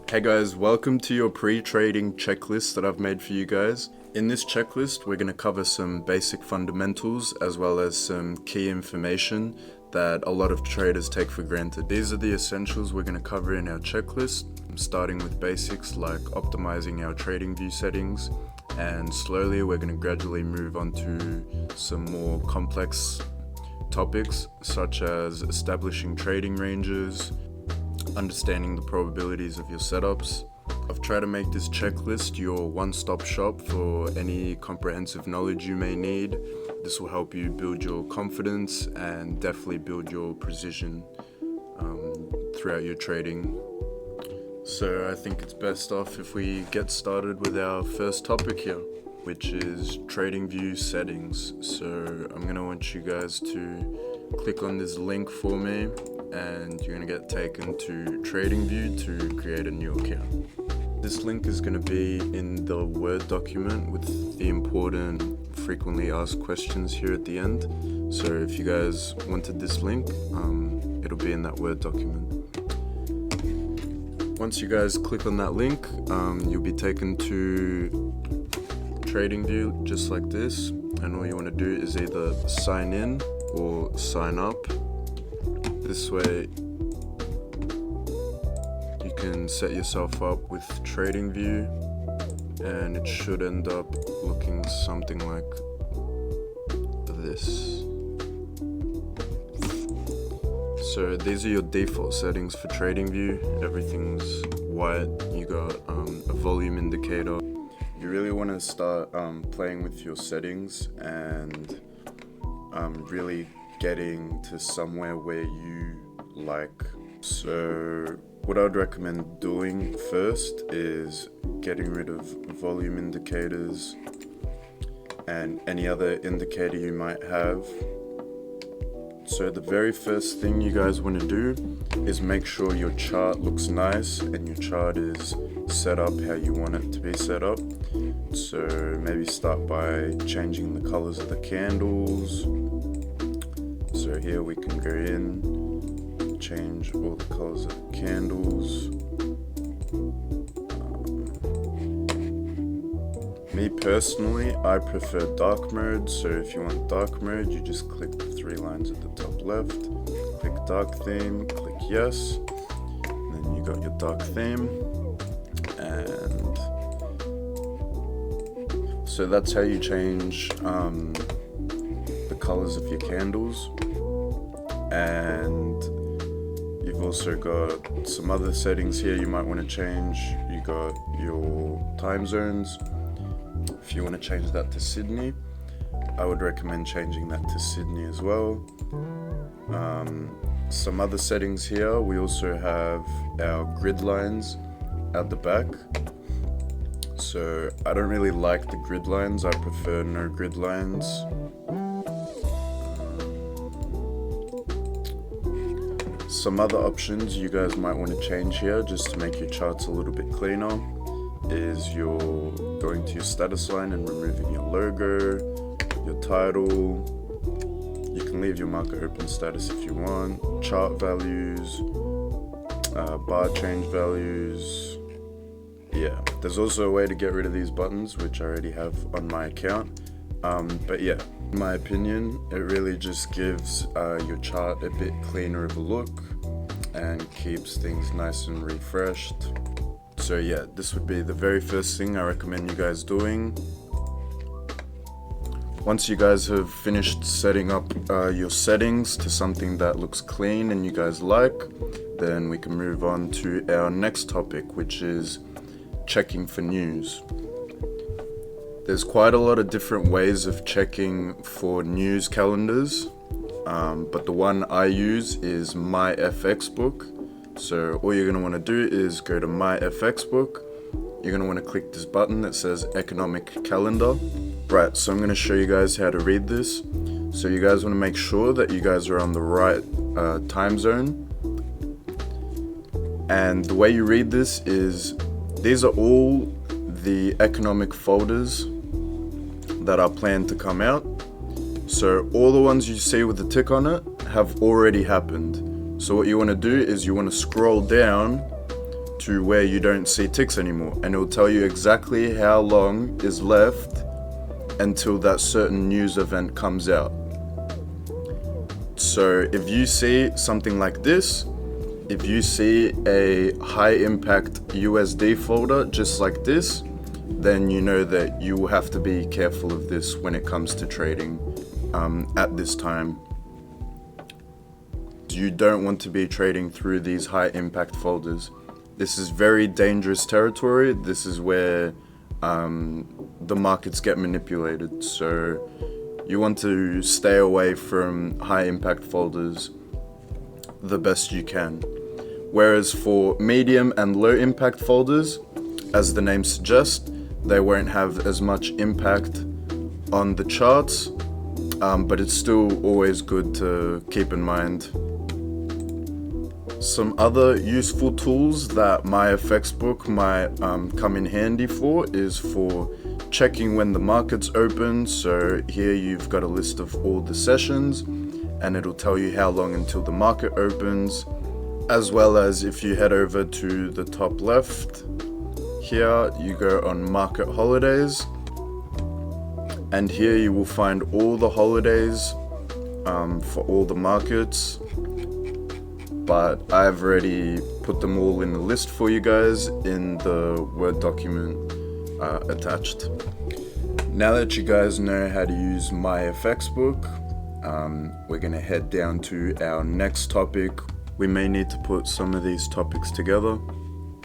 Hey guys, welcome to your pre-trading checklist that I've made for you guys. In this checklist, we're going to cover some basic fundamentals as well as some key information that a lot of traders take for granted. These are the essentials we're going to cover in our checklist, starting with basics like optimizing our TradingView settings, and slowly we're going to gradually move on to some more complex topics such as establishing trading ranges, understanding the probabilities of your setups. I've tried to make this checklist your one-stop shop for any comprehensive knowledge you may need. This will help you build your confidence and definitely build your precision throughout your trading. So I think it's best off if we get started with our first topic here, which is TradingView settings. So I'm going to want you guys to click on this link for me, and you're going to get taken to TradingView to create a new account. This link is going to be in the Word document with the important frequently asked questions here at the end. So if you guys wanted this link, it'll be in that Word document. Once you guys click on that link, you'll be taken to TradingView just like this, and all you want to do is either sign in or sign up. This way you can set yourself up with TradingView, and it should end up looking something like this. So these are your default settings for TradingView. Everything's white. You got a volume indicator. You really want to start playing with your settings and really getting to somewhere where you like. So what I'd recommend doing first is getting rid of volume indicators and any other indicator you might have. So the very first thing you guys want to do is make sure your chart looks nice and your chart is set up how you want it to be set up. So maybe start by changing the colors of the candles. So here we can go in, change all the colors of the candles. Me personally, I prefer dark mode. So if you want dark mode, you just click the three lines at the top left, click dark theme, click yes, and then you got your dark theme. And so that's how you change the colors of your candles. And you've also got some other settings here you might want to change. You got your time zones. If you want to change that to Sydney, I would recommend changing that to Sydney as well. Some other settings here, we also have our grid lines at the back. So I don't really like the grid lines, I prefer no grid lines. Some other options you guys might want to change here just to make your charts a little bit cleaner is you're going to your status line and removing your logo, your title. You can leave your market open status if you want, chart values, bar change values. Yeah, there's also a way to get rid of these buttons, which I already have on my account. But yeah, in my opinion, it really just gives your chart a bit cleaner of a look and keeps things nice and refreshed. So yeah, this would be the very first thing I recommend you guys doing. Once you guys have finished setting up your settings to something that looks clean and you guys like, then we can move on to our next topic, which is checking for news. There's quite a lot of different ways of checking for news calendars, but the one I use is MyFXBook. So all you're going to want to do is go to MyFXBook. You're going to want to click this button that says Economic Calendar. Right, so I'm going to show you guys how to read this. So you guys want to make sure that you guys are on the right time zone. And the way you read this is, these are all the economic folders that are planned to come out. So all the ones you see with the tick on it have already happened. So what you want to do is you want to scroll down to where you don't see ticks anymore, and it will tell you exactly how long is left until that certain news event comes out. So if you see something like this, if you see a high impact USD folder just like this, then you know that you will have to be careful of this when it comes to trading at this time. You don't want to be trading through these high impact folders. This is very dangerous territory. This is where the markets get manipulated. So you want to stay away from high impact folders the best you can. Whereas for medium and low impact folders, as the name suggests, they won't have as much impact on the charts, but it's still always good to keep in mind. Some other useful tools that MyFXbook might come in handy for is for checking when the market's open. So here you've got a list of all the sessions, and it'll tell you how long until the market opens, as well as if you head over to the top left, here you go on market holidays, and here you will find all the holidays for all the markets. But I've already put them all in the list for you guys in the Word document attached. Now that you guys know how to use MyFXbook, we're going to head down to our next topic. We may need to put some of these topics together.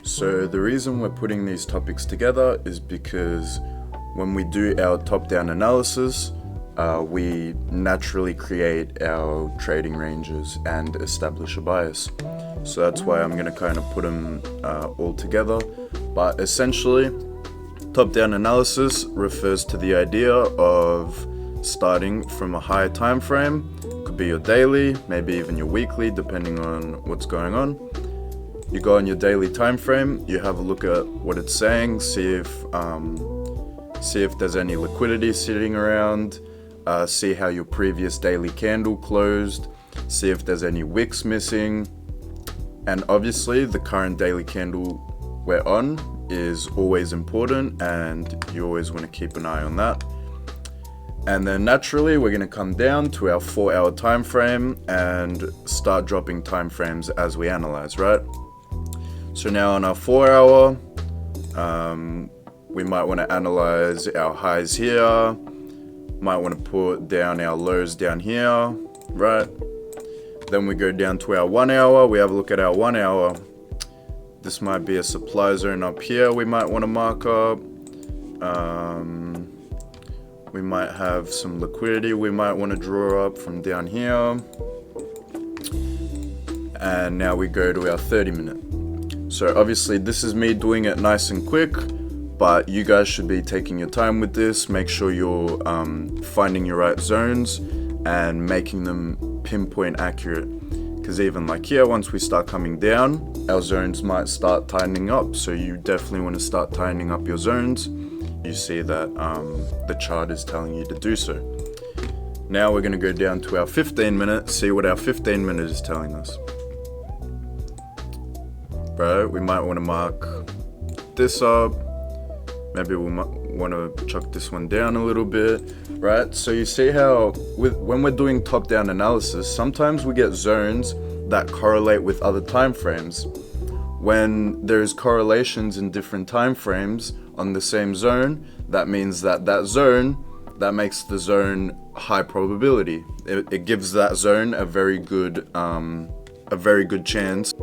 So the reason we're putting these topics together is because when we do our top-down analysis, we naturally create our trading ranges and establish a bias. So that's why I'm going to kind of put them all together. But essentially, top-down analysis refers to the idea of starting from a higher time frame. Could be your daily, maybe even your weekly, depending on what's going on. You go on your daily time frame, you have a look at what it's saying, see if there's any liquidity sitting around. See how your previous daily candle closed, see if there's any wicks missing, and obviously the current daily candle we're on is always important, and you always want to keep an eye on that. And then naturally we're going to come down to our 4-hour time frame and start dropping time frames as we analyze, right? So now on our 4-hour, we might want to analyze our highs here. Might want to put down our lows down here, right? Then we go down to our 1 hour. We have a look at our 1 hour. This might be a supply zone up here we might want to mark up. We might have some liquidity we might want to draw up from down here. And now we go to our 30-minute. So obviously this is me doing it nice and quick, but you guys should be taking your time with this. Make sure you're finding your right zones and making them pinpoint accurate. Because even like here, once we start coming down, our zones might start tightening up. So you definitely want to start tightening up your zones. You see that the chart is telling you to do so. Now we're going to go down to our 15-minute, see what our 15-minute is telling us. Right, we might want to mark this up. Maybe we might want to chuck this one down a little bit, right? So you see how when we're doing top-down analysis, sometimes we get zones that correlate with other time frames. When there's correlations in different time frames on the same zone, that means that makes the zone high probability. It gives that zone a very good chance.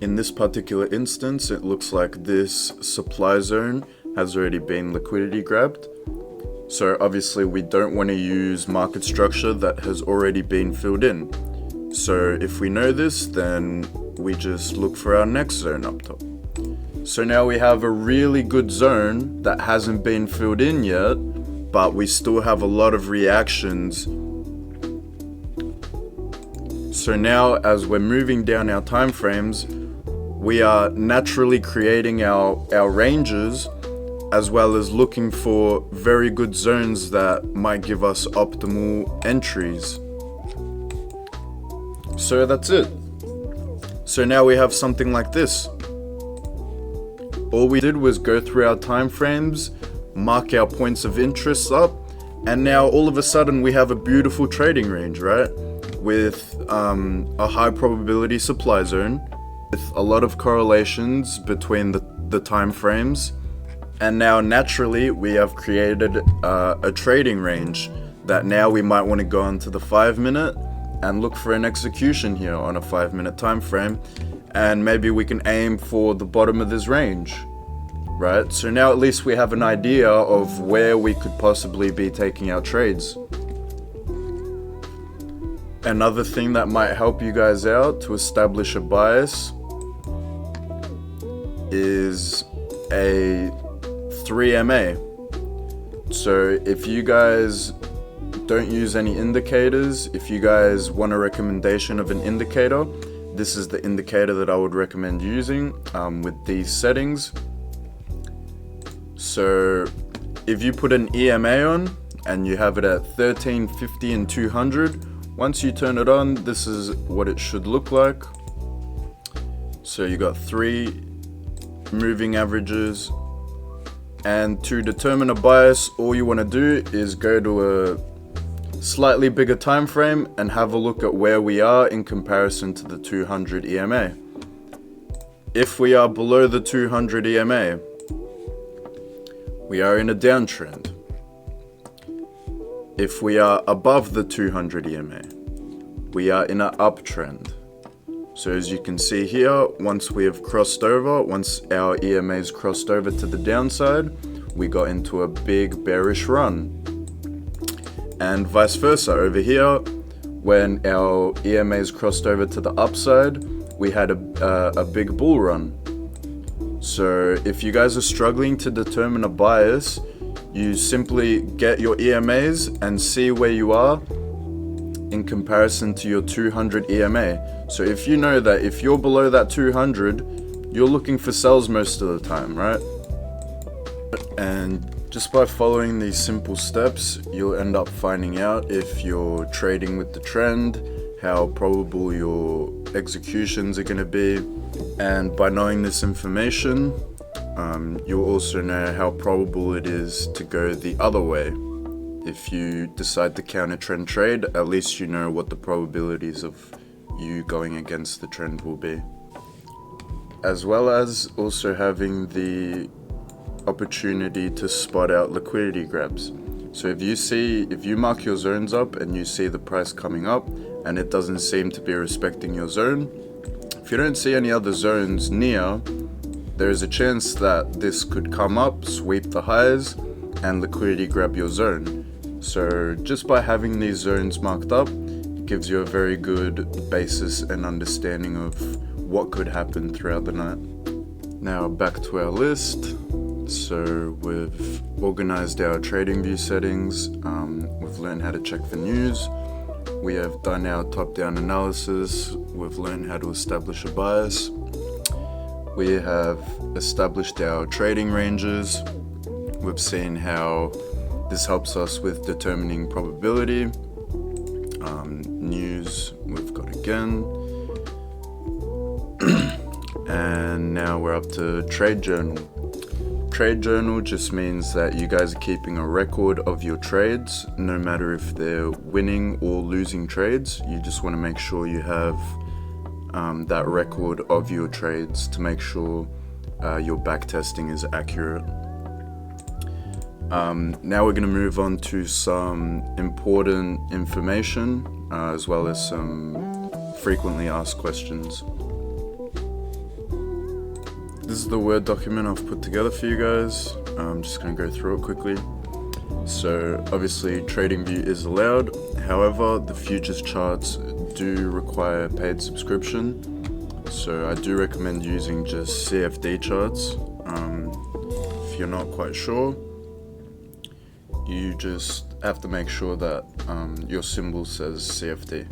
In this particular instance, it looks like this supply zone has already been liquidity grabbed. So obviously we don't want to use market structure that has already been filled in. So if we know this, then we just look for our next zone up top. So now we have a really good zone that hasn't been filled in yet, but we still have a lot of reactions. So now as we're moving down our time frames, we are naturally creating our ranges, as well as looking for very good zones that might give us optimal entries. So that's it. So now we have something like this. all we did was go through our time frames, mark our points of interest up, and now all of a sudden we have a beautiful trading range, right? With a high probability supply zone, with a lot of correlations between the time frames, and now naturally we have created a trading range that now we might want to go into the 5-minute and look for an execution here on a 5-minute time frame, and maybe we can aim for the bottom of this range, right? So now at least we have an idea of where we could possibly be taking our trades. Another thing that might help you guys out to establish a bias is a 3MA. So if you guys don't use any indicators, if you guys want a recommendation of an indicator, this is the indicator that I would recommend using with these settings. So if you put an EMA on and you have it at 13, 50 and 200, once you turn it on, this is what it should look like. So you got 3 moving averages, and to determine a bias, all you want to do is go to a slightly bigger time frame and have a look at where we are in comparison to the 200 EMA. If we are below the 200 EMA, we are in a downtrend. If we are above the 200 EMA, we are in an uptrend. So as you can see here, once we have crossed over, once our EMA's crossed over to the downside, we got into a big bearish run. And vice versa, over here, when our EMA's crossed over to the upside, we had a big bull run. So if you guys are struggling to determine a bias, you simply get your EMAs and see where you are in comparison to your 200 EMA. So if you know that if you're below that 200, you're looking for sells most of the time, right? And just by following these simple steps, you'll end up finding out if you're trading with the trend, how probable your executions are going to be, and by knowing this information, you'll also know how probable it is to go the other way. If you decide to counter trend trade, at least you know what the probabilities of you going against the trend will be. As well as also having the opportunity to spot out liquidity grabs. So if you mark your zones up and you see the price coming up and it doesn't seem to be respecting your zone, if you don't see any other zones near, there is a chance that this could come up, sweep the highs, and liquidity grab your zone. So just by having these zones marked up, it gives you a very good basis and understanding of what could happen throughout the night. Now back to our list. So we've organized our TradingView settings, we've learned how to check for news, we have done our top-down analysis, we've learned how to establish a bias, we have established our trading ranges, we've seen how this helps us with determining probability, news we've got again, and now we're up to trade journal. Trade journal just means that you guys are keeping a record of your trades, no matter if they're winning or losing trades. You just want to make sure you have that record of your trades to make sure your back testing is accurate. Now we're going to move on to some important information as well as some frequently asked questions. This is the Word document I've put together for you guys. I'm just going to go through it quickly. So obviously TradingView is allowed, however the futures charts do require paid subscription. So I do recommend using just CFD charts. If you're not quite sure, you just have to make sure that your symbol says CFD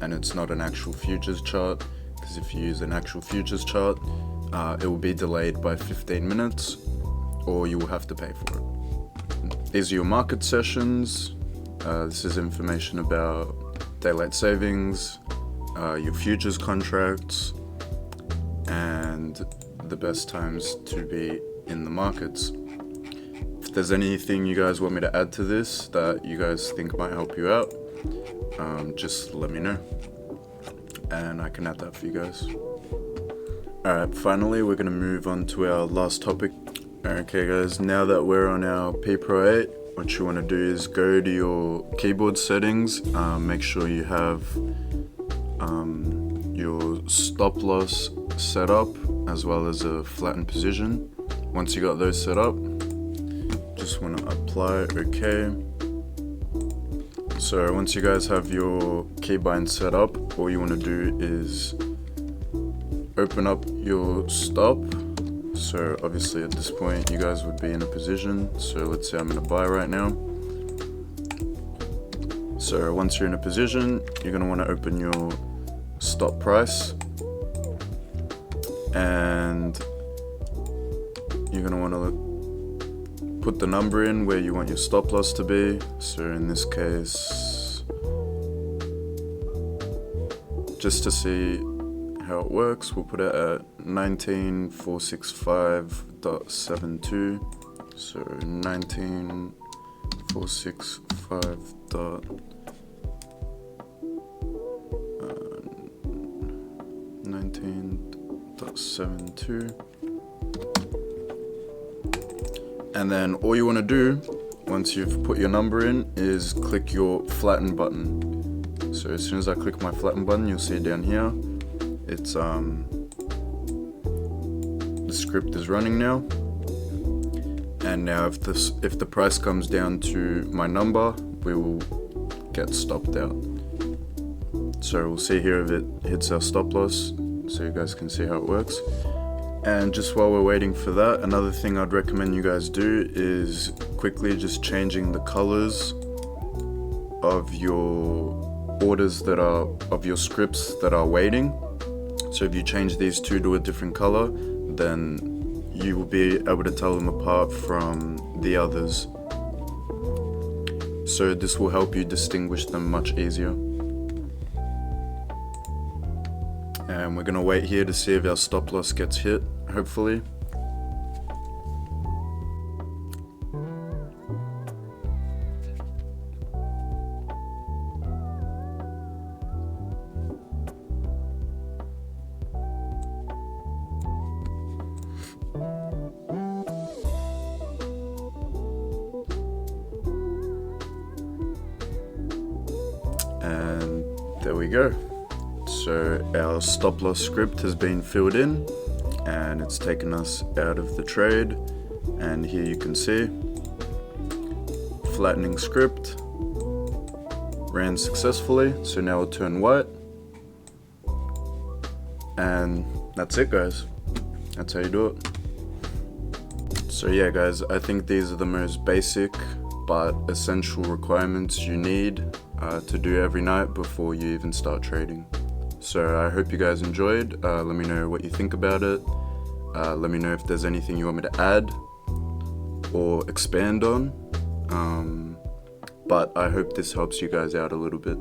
and it's not an actual futures chart, because if you use an actual futures chart, it will be delayed by 15 minutes or you will have to pay for it. These are your market sessions. This is information about daylight savings, your futures contracts, and the best times to be in the markets. If there's anything you guys want me to add to this that you guys think might help you out, just let me know and I can add that for you guys. Alright, finally we're going to move on to our last topic. Okay guys, now that we're on our P Pro 8, what you want to do is go to your keyboard settings, make sure you have your stop loss set up as well as a flattened position. Once you got those set up, just want to apply OK. So once you guys have your keybind set up, all you want to do is open up your stop. So obviously at this point you guys would be in a position, so let's say I'm in a buy right now. So once you're in a position, you're going to want to open your stop price and you're going to want to put the number in where you want your stop loss to be. So in this case, just to see how it works, we'll put it at 19465.72. So 19.72. And then all you want to do once you've put your number in is click your flatten button. So as soon as I click my flatten button, you'll see down here it's the script is running now, and now if the price comes down to my number, we will get stopped out. So we'll see here if it hits our stop loss, so you guys can see how it works. And just while we're waiting for that, another thing I'd recommend you guys do is quickly just changing the colors of your orders that are of your scripts that are waiting. So if you change these two to a different color, then you will be able to tell them apart from the others. So this will help you distinguish them much easier. And we're gonna wait here to see if our stop loss gets hit, hopefully. And there we go. So our stop loss script has been filled in and it's taken us out of the trade, and here you can see flattening script ran successfully. So now it'll turn white, and that's it guys, that's how you do it. So yeah guys, I think these are the most basic but essential requirements you need to do every night before you even start trading. So I hope you guys enjoyed. Let me know what you think about it. Let me know if there's anything you want me to add or expand on. But I hope this helps you guys out a little bit.